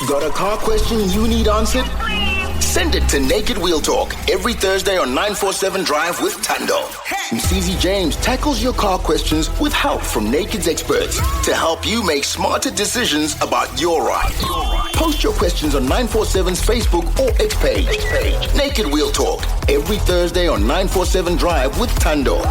Got a car question you need answered? Send it to Naked Wheel Talk every Thursday on 947 Drive with Tando. Msizi James tackles your car questions with help from Naked's experts to help you make smarter decisions about your ride. Post your questions on 947's Facebook or X page. Naked Wheel Talk every Thursday on 947 Drive with Tando.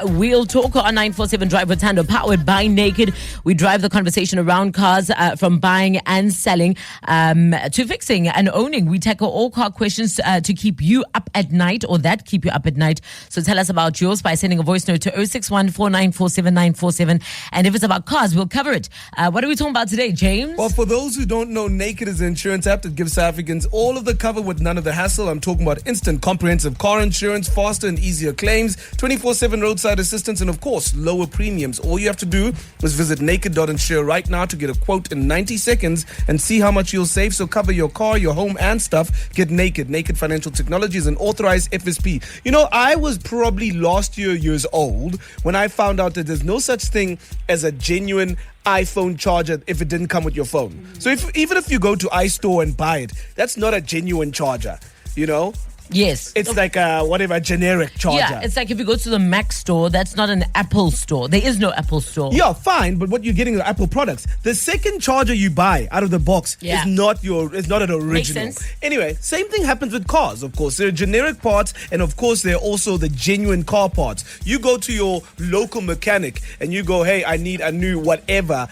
Wheel Talk on 947 Drive with Tando, powered by Naked. We drive the conversation around cars from buying and selling to fixing and owning. We tackle all car questions to keep you up at night, or that keep you up at night. So tell us about yours by sending a voice note to 06149479947. And if it's about cars, we'll cover it. What are we talking about today, James? Well, for those who don't know, Naked is an insurance app that gives South Africans all of the cover with none of the hassle. I'm talking about instant comprehensive car insurance, faster and easier claims, 24/7 roadside assistance, and of course lower premiums. All you have to do is visit naked.insure right now to get a quote in 90 seconds and see how much you'll save. So cover your car, your home and stuff. Get Naked. Naked Financial Technology is an authorized FSP. You know, I was probably last years old when I found out that there's no such thing as a genuine iPhone charger if it didn't come with your phone. So even if you go to iStore and buy it, that's not a genuine charger, you know? Yes. It's like a generic charger. Yeah, it's like if you go to the Mac store, that's not an Apple store. There is no Apple store. Yeah, fine, but what you're getting are Apple products. The second charger you buy out of the box is not an original. Makes sense. Anyway, same thing happens with cars, of course. There are generic parts, and of course there are also the genuine car parts. You go to your local mechanic and you go, hey, I need a new whatever.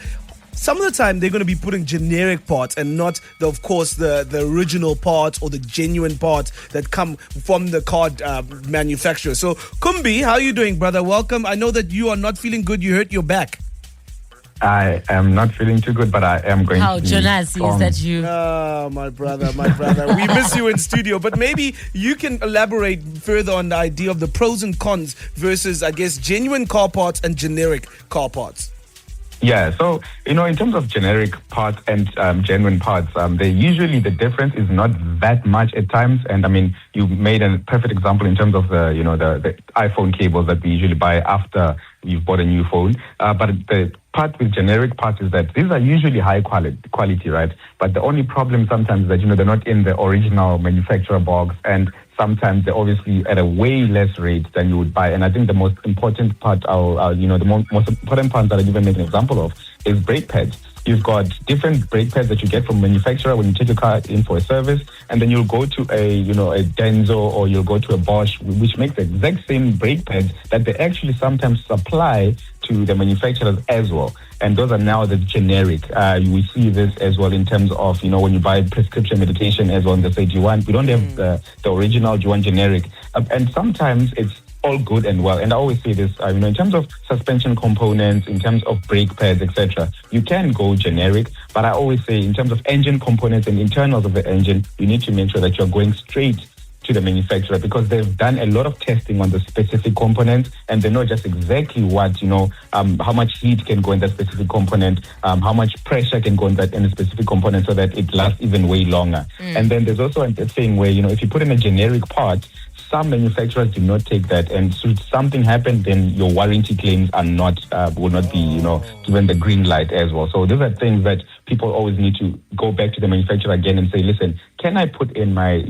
Some of the time, they're going to be putting generic parts and not, the original parts or the genuine parts that come from the car manufacturer. So, Kumbi, how are you doing, brother? Welcome. I know that you are not feeling good. You hurt your back. I am not feeling too good, but I am going to be Jonas, strong. is that you? Oh, my brother. We miss you in studio. But maybe you can elaborate further on the idea of the pros and cons versus, I guess, genuine car parts and generic car parts. Yeah, so, in terms of generic parts and genuine parts, the difference is not that much at times. And I mean, you made a perfect example in terms of the iPhone cables that we usually buy after you've bought a new phone. But the part with generic parts is that these are usually high quality, right? But the only problem sometimes is that, they're not in the original manufacturer box, and sometimes they're obviously at a way less rate than you would buy. And I think the most important part, the most important part that I even make an example of is brake pads. You've got different brake pads that you get from manufacturer when you take your car in for a service, and then you'll go to a Denso or you'll go to a Bosch, which makes the exact same brake pads that they actually sometimes supply to the manufacturers as well. And those are now the generic. We see this as well in terms of, when you buy prescription medication as well, and they say, we don't have the original, do you want generic? And sometimes it's all good and well. And I always say this, in terms of suspension components, in terms of brake pads, etc., you can go generic. But I always say in terms of engine components and internals of the engine, you need to make sure that you're going straight to the manufacturer, because they've done a lot of testing on the specific components, and they know just exactly what, how much heat can go in that specific component, how much pressure can go in a specific component, so that it lasts even way longer. And then there's also a thing where, if you put in a generic part, some manufacturers do not take that, and should something happen, then your warranty claims will not be, given the green light as well. So those are things that people always need to go back to the manufacturer again and say, listen, can I put in my,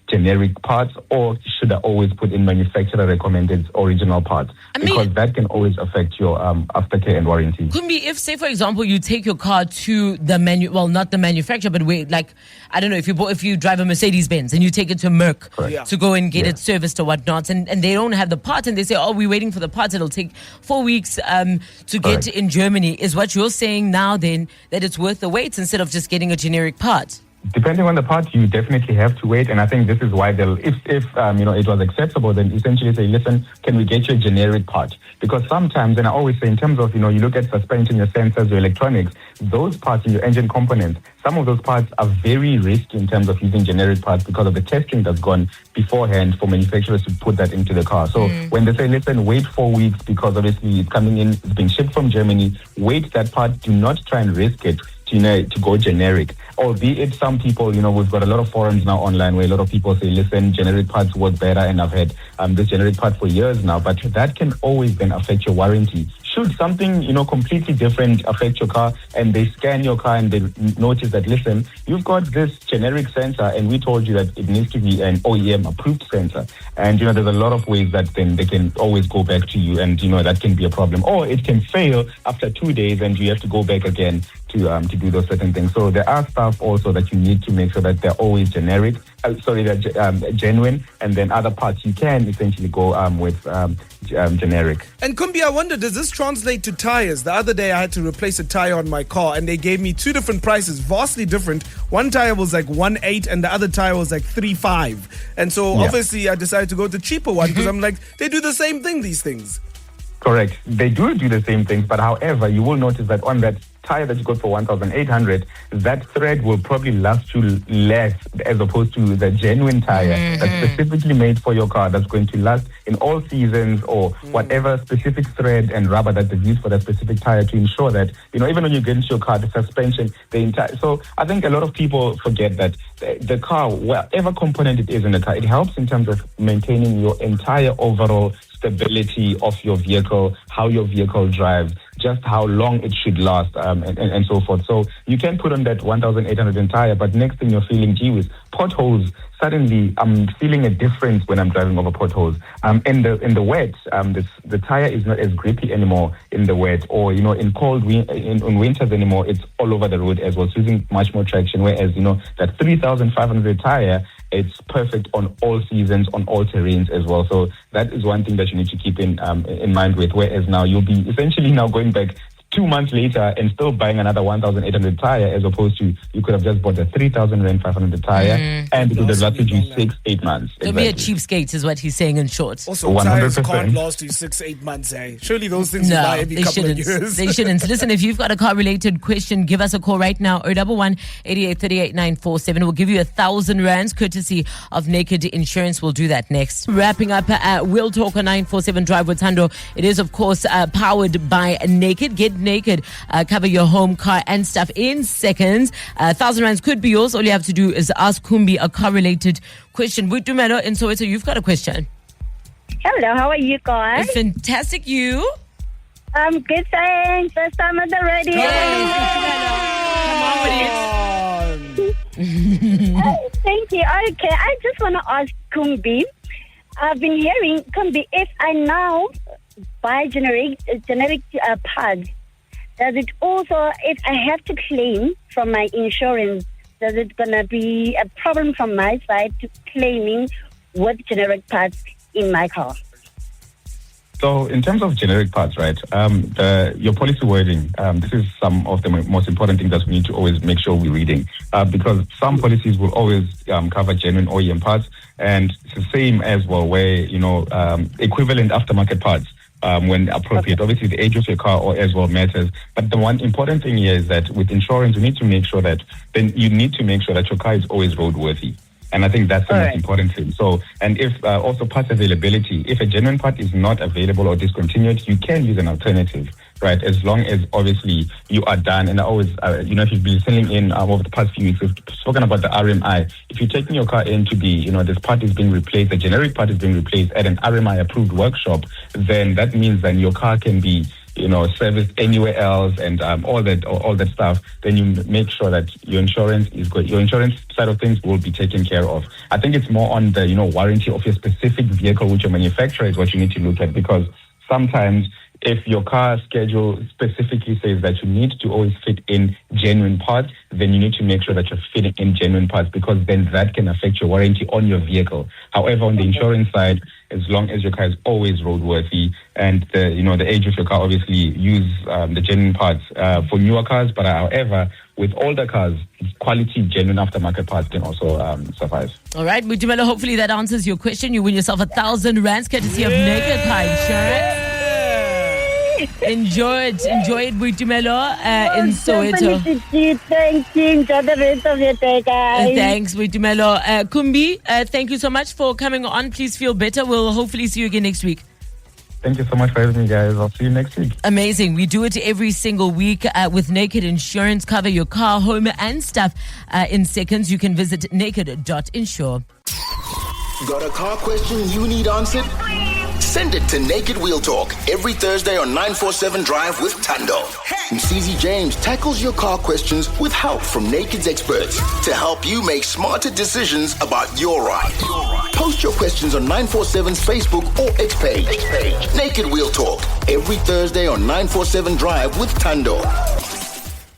generic parts, or should I always put in manufacturer recommended original parts? Because that can always affect your aftercare and warranty. Could be if, say, for example, you take your car to the not the manufacturer, but I don't know, if you drive a Mercedes-Benz and you take it to Merck to go and get it serviced or whatnot, and they don't have the parts, and they say, we're waiting for the parts, it'll take 4 weeks to get in Germany. Is what you're saying now then that it's worth the wait instead of just getting a generic part? Depending on the part, you definitely have to wait, and I think this is why they'll, if it was acceptable, then essentially say, listen, can we get you a generic part? Because sometimes, and I always say, in terms of, you look at suspension, your sensors, your electronics, those parts in your engine components, some of those parts are very risky in terms of using generic parts because of the testing that's gone beforehand for manufacturers to put that into the car. So when they say, listen, wait 4 weeks because obviously it's coming in, it's being shipped from Germany, wait that part, do not try and risk it to go generic. Albeit some people, we've got a lot of forums now online where a lot of people say, listen, generic parts work better, and I've had this generic part for years now, but that can always then affect your warranty should something, completely different affect your car, and they scan your car and they notice that, listen, you've got this generic sensor and we told you that it needs to be an OEM approved sensor. And, there's a lot of ways that then they can always go back to you, and, that can be a problem. Or it can fail after 2 days and you have to go back again to do those certain things. So there are stuff also that you need to make sure that they're always generic. They're genuine, and then other parts you can essentially go with generic. And Kumbi, I wonder, does this translate to tires? The other day I had to replace a tire on my car, and they gave me two different prices, vastly different. One tire was like 1.8 and the other tire was like 3.5. And so obviously I decided to go with the cheaper one because I'm like, they do the same thing, these things. Correct. They do the same things, but however, you will notice that on that tire that you got for 1,800, that thread will probably last you less as opposed to the genuine tire that's specifically made for your car, that's going to last in all seasons, or whatever specific thread and rubber that they've used for that specific tire to ensure that, even when you get into your car, the suspension, the entire. So I think a lot of people forget that the car, whatever component it is in the car, it helps in terms of maintaining your entire overall stability of your vehicle, how your vehicle drives, just how long it should last, and so forth. So you can put on that 1,800 tire, but next thing you're feeling, gee whiz, potholes. Suddenly, I'm feeling a difference when I'm driving over potholes. In the wet, the tire is not as grippy anymore in the wet, or in in winters anymore. It's all over the road as well, so using much more traction. Whereas that 3,500 tire, it's perfect on all seasons, on all terrains as well. So that is one thing that you need to keep in mind with. Whereas now you'll be essentially now going back 2 months later and still buying another 1,800 tire, as opposed to you could have just bought a 3,500 tire and it would have lasted you 6-8 months. Don't be a cheapskate is what he's saying in short. Also, 100%. Tires can't last you 6-8 months, eh? Surely those things you buy every couple of years. They shouldn't. Listen, if you've got a car-related question, give us a call right now, 011 88 38 947. We'll give you 1,000 rands courtesy of Naked Insurance. We'll do that next. Wrapping up, We'll Talk on 947 Drive with Thando. It is, of course, powered by Naked. Get Naked, cover your home, car and stuff in seconds. 1,000 rands could be yours. All you have to do is ask Kumbi a car-related question. Butumelo in Soweto, you've got a question. Hello, how are you guys? Fantastic, you? I'm good, thanks. First time at the radio. Come on. Thank you. Okay, I just want to ask Kumbi. I've been hearing, Kumbi, if I now buy generic pads, does it also, if I have to claim from my insurance, does it going to be a problem from my side to claiming with generic parts in my car? So in terms of generic parts, right, your policy wording, this is some of the most important things that we need to always make sure we're reading, because some policies will always cover genuine OEM parts, and it's the same as well where, equivalent aftermarket parts. When appropriate. Obviously, the age of your car or as well matters. But the one important thing here is that with insurance, you need to make sure that your car is always roadworthy. And I think that's the most important thing. So, and if also part availability, if a genuine part is not available or discontinued, you can use an alternative, right? As long as obviously you are done. And I always, if you've been selling in over the past few weeks, we've spoken about the RMI. If you're taking your car in to be, this part is being replaced, the generic part is being replaced at an RMI approved workshop, then that means that your car can be serviced anywhere else and all that stuff. Then you make sure that your insurance is good. Your insurance side of things will be taken care of. I think it's more on the warranty of your specific vehicle, which your manufacturer is what you need to look at, because sometimes if your car schedule specifically says that you need to always fit in genuine parts, then you need to make sure that you're fitting in genuine parts, because then that can affect your warranty on your vehicle. However, on the insurance side, as long as your car is always roadworthy and the age of your car, obviously use the genuine parts for newer cars. But however, with older cars, quality genuine aftermarket parts can also suffice. All right, Butumelo, hopefully that answers your question. You win yourself 1,000 rands courtesy of Naked Car Insurance. Enjoy it, Butumelo, in Soweto. Thank you. Enjoy the rest of your day, guys. Thanks, Butumelo. Kumbi, thank you so much for coming on. Please feel better. We'll hopefully see you again next week. Thank you so much for having me, guys. I'll see you next week. Amazing. We do it every single week with Naked Insurance. Cover your car, home, and stuff in seconds. You can visit naked.insure. Got a car question you need answered? Send it to Naked Wheel Talk every Thursday on 947 Drive with Tando. Mcz James tackles your car questions with help from Naked's experts to help you make smarter decisions about your ride. Post your questions on 947's Facebook or X page. Naked Wheel Talk every Thursday on 947 Drive with Tando.